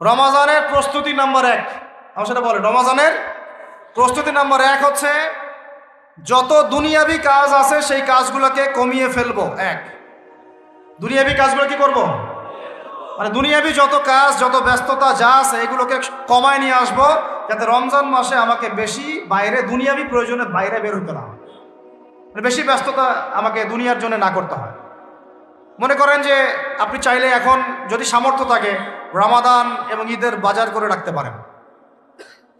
রমাজানের প্রস্তুতি নাম্বার 1, আমি সেটা বলি। রমাজানের প্রস্তুতি নাম্বার 1 হচ্ছে যত দুনিয়াবি কাজ আছে সেই কাজগুলোকে কমিয়ে ফেলবো। দুনিয়াবি কাজগুলো কি করব? মানে দুনিয়াবি যত কাজ, যত ব্যস্ততা যা আছে এগুলোকে কমায় নিয়ে আসবো, যাতে রমজান মাসে আমাকে বেশি বাইরে দুনিয়াবি প্রয়োজনে বাইরে বের হতে না হয়, মানে বেশি ব্যস্ততা আমাকে দুনিয়ার জন্য না করতে হয়। মনে করেন যে আপনি চাইলে এখন যদি সামর্থ্য থাকে রমাদান এবং ঈদের বাজার করে রাখতে পারেন,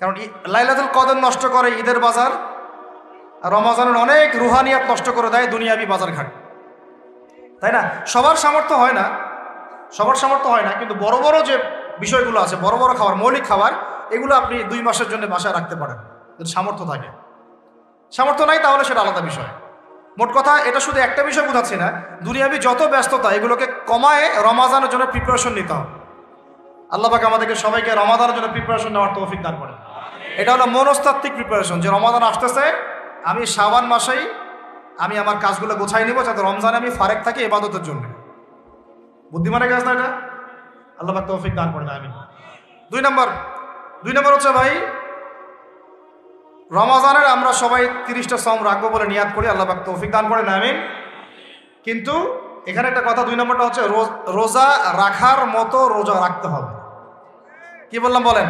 কারণ লাইলাতুল কদর নষ্ট করে ঈদের বাজার, আর রমজানের অনেক রুহানিয়াত নষ্ট করে দেয় দুনিয়াবি বাজার ঘাট, তাই না? সবার সামর্থ্য হয় না, কিন্তু বড় বড় যে বিষয়গুলো আছে, বড় বড় খাবার, মৌলিক খাবার, এগুলো আপনি 2 মাসের জন্য বাসায় রাখতে পারেন যদি সামর্থ্য থাকে। সামর্থ্য নাই তাহলে সেটা আলাদা বিষয়। মোট কথা এটা শুধু একটা বিষয় বোঝাচ্ছি না, দুনিয়াবি যত ব্যস্ততা এগুলোকে কমায় রমাজানের জন্য প্রিপারেশন নিতে হবে। আল্লাহ পাক আমাদেরকে সবাইকে রমাদানের জন্য প্রিপারেশন নেওয়ার তৌফিক দান করেন। এটা হলো মনস্তাত্ত্বিক প্রিপারেশন, যে রমাদান আসতেছে, আমি শাবান মাসেই আমি আমার কাজগুলো গোছাই নিব যাতে রমজানে আমি ফারেক থাকি ইবাদতের জন্য। বুদ্ধিমানের কাজ না এটা? আল্লাহ পাক তৌফিক দান করেন, আমিন। 2 নম্বর হচ্ছে ভাই, রমাজানের আমরা সবাই 30টা সম রাখবো বলে নিয়াত করি, আল্লাহ পাক তৌফিক দান করেন, আমিন। কিন্তু এখানে একটা কথা, 2 নম্বরটা হচ্ছে রোজা রাখার মতো রোজা রাখতে হবে। কি বললাম বলেন?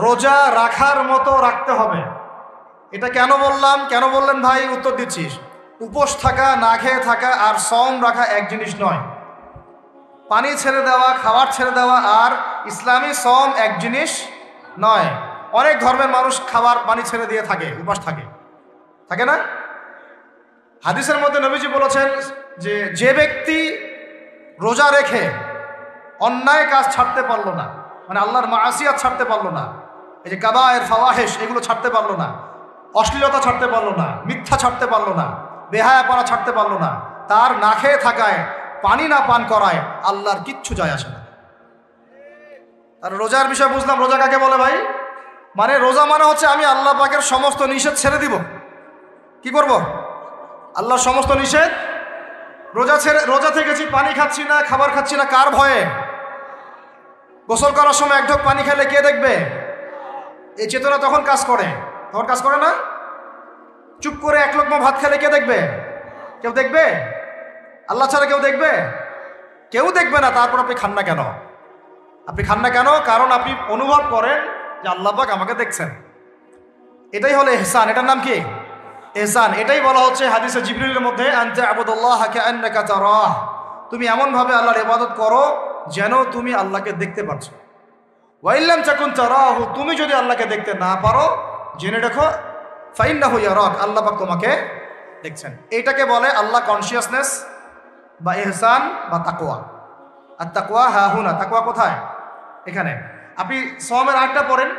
রোজা রাখার মতো রাখতে হবে। এটা কেন বললাম, কেন বললেন ভাই? উত্তর দিচ্ছিস। উপোস থাকা, না খেয়ে থাকা আর সম রাখা এক জিনিস নয়। পানি ছেড়ে দেওয়া, খাবার ছেড়ে দেওয়া আর ইসলামী সম এক জিনিস নয়। অনেক ধর্মের মানুষ খাবার পানি ছেড়ে দিয়ে থাকে, উপাস থাকে না? হাদিসের মধ্যে নবীজি বলেছেন যে ব্যক্তি রোজা রেখে অন্যায় কাজ ছাড়তে পারলো না, মানে আল্লাহর মাসিয়াত ছাড়তে পারলো না, এই যে কাবায়ের ফাওয়াহিশ এগুলো ছাড়তে পারলো না, অশ্লীলতা ছাড়তে পারলো না, মিথ্যা ছাড়তে পারলো না, বেহায়াপনা ছাড়তে পারলো না, তার না খেয়ে থাকায়, পানি না পান করায় আল্লাহর কিচ্ছু যায় আসে না। আর রোজার বিষয় বুঝলাম। রোজা কাকে বলে ভাই? মানে রোজা মানে হচ্ছে আমি আল্লাহ পাকের সমস্ত নিষেধ ছেড়ে দিব। কি করব? আল্লাহর সমস্ত নিষেধ। রোজা থেকেছি, পানি খাচ্ছি না, খাবার খাচ্ছি না, কার ভয়ে? গোসল করার সময় 1 ঢোক পানি খেলে কে দেখবে? এই চেতনা তখন কাজ করে না? চুপ করে 1 লোকমা ভাত খেলে কে দেখবে? কেউ দেখবে? আল্লাহ ছাড়া কেউ দেখবে? কেউ দেখবে না। তারপর আপনি খান না কেন? কারণ আপনি অনুভব করেন যে আল্লাহ পাক আমাকে দেখছেন। এটাই হলো ইহসান। এটার নাম কি? ইহসান। এটাই বলা হচ্ছে হাদিসে জিবরিলের মধ্যে, আনতা আবুদুল্লাহ কাআন্নাকা তারাহ, তুমি এমন ভাবে আল্লাহর ইবাদত করো যেন তুমি আল্লাহকে দেখতে পাচ্ছ। ওয়া ইল্লাম তাকুন তারাহু, তুমি যদি আল্লাহকে দেখতে না পারো জেনে রাখো ফাইন্নাহু ইয়ারাক, আল্লাহ পাক তোমাকে দেখছেন। এটাকে বলে আল্লাহ কনসিয়াসনেস বা ইহসান বা তাকওয়া। আর তাকওয়া হাহুনা, তাকওয়া কোথায়? এখানে। আপনি সওমের 8টা পড়েন,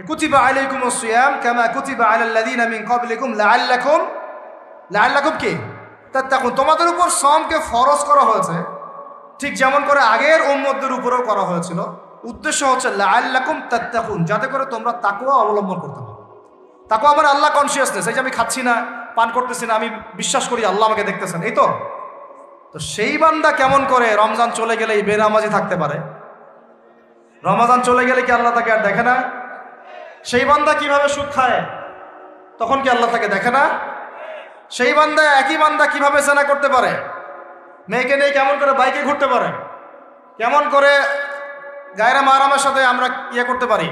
কুতিবা আলাইকুমুস সিয়াম কামা কুতিবা আলাল লাযিনা মিন ক্বাবলিকুম লাআল্লাকুম কি তাত্তাকুন, তোমাদের উপর সওমকে ফরজ করা হয়েছে ঠিক যেমন করে আগের উম্মতদের উপরেও করা হয়েছিল। উদ্দেশ্য হচ্ছে লাআল্লাকুম তাত্তাকুন, যাতে করে তোমরা তাকওয়া অবলম্বন করতে পারো। তাকওয়া মানে আল্লাহ কনসিয়াসনেস, এই যে আমি খাচ্ছি না, পান করতেছি না, আমি বিশ্বাস করি আল্লাহ আমাকে দেখতেছেন, এই তো। সেই বান্দা কেমন করে রমজান চলে গেলেই বেনামাজি থাকতে পারে? রমজান চলে গেলে কি আল্লাহ তাকে আর দেখে না? সেই বান্দা কিভাবে সুদ খায়, তখন কি আল্লাহ তাকে দেখে না? সেই বান্দা, একই বান্দা কিভাবে জেনা করতে পারে? মেয়েকে নিয়ে কেমন করে বাইকে ঘুরতে পারে? কেমন করে গায়রা মাহরামের সাথে আমরা করতে পারি,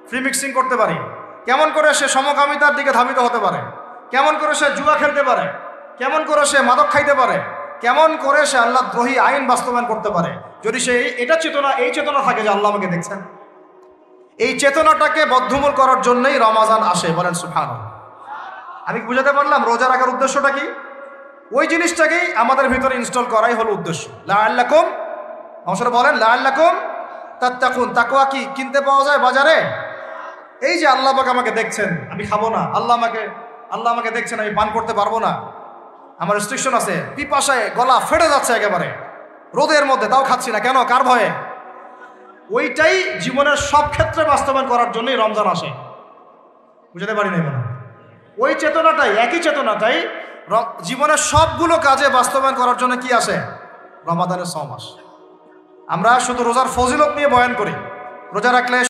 ফ্রি মিক্সিং করতে পারি? কেমন করে সে সমকামিতার দিকে ধাবিত হতে পারে? কেমন করে সে জুয়া খেলতে পারে? কেমন করে সে মাদক খাইতে পারে? কেমন করে সে আল্লাহ দ্রোহী আইন বাস্তবায়ন করতে পারে? যদি সে এই চেতনা থাকে যে আল্লাহ আমাকে দেখছেন, এই চেতনাটাকে বদ্ধমূল করার জন্যই রমাজান আসে। বলেন সুবহানাল্লাহ। আমি বুঝাতে পারলাম রোজা রাখার উদ্দেশ্যটা কি? ওই জিনিসটাকেই আমাদের ভিতরে ইনস্টল করাই হলো উদ্দেশ্য। লাআল্লাকুম, আমার বলেন লাআল্লাকুম তাত্তাকুন। তাকওয়া কি কিনতে পাওয়া যায় বাজারে? এই যে আল্লাহ পাক আমাকে দেখছেন, আমি খাবো না, আল্লাহ আমাকে দেখছেন, আমি পান করতে পারবো না, আমার রেস্ট্রিকশন আছে, পিপাসায় গলা ফেটে যাচ্ছে একেবারে রোদের মধ্যে, তাও খাচ্ছি না, কেন? কার ভয়ে? ওইটাই জীবনের সব ক্ষেত্রে বাস্তবায়ন করার জন্যই রমজান আসে। বুঝতে পারি না মনে? ওই চেতনাটাই, একই চেতনাটাই জীবনের সবগুলো কাজে বাস্তবায়ন করার জন্য কি আসে? রমাদানের সম আসে। আমরা শুধু রোজার ফজিলত নিয়ে বয়ান করি, রোজা রাখলে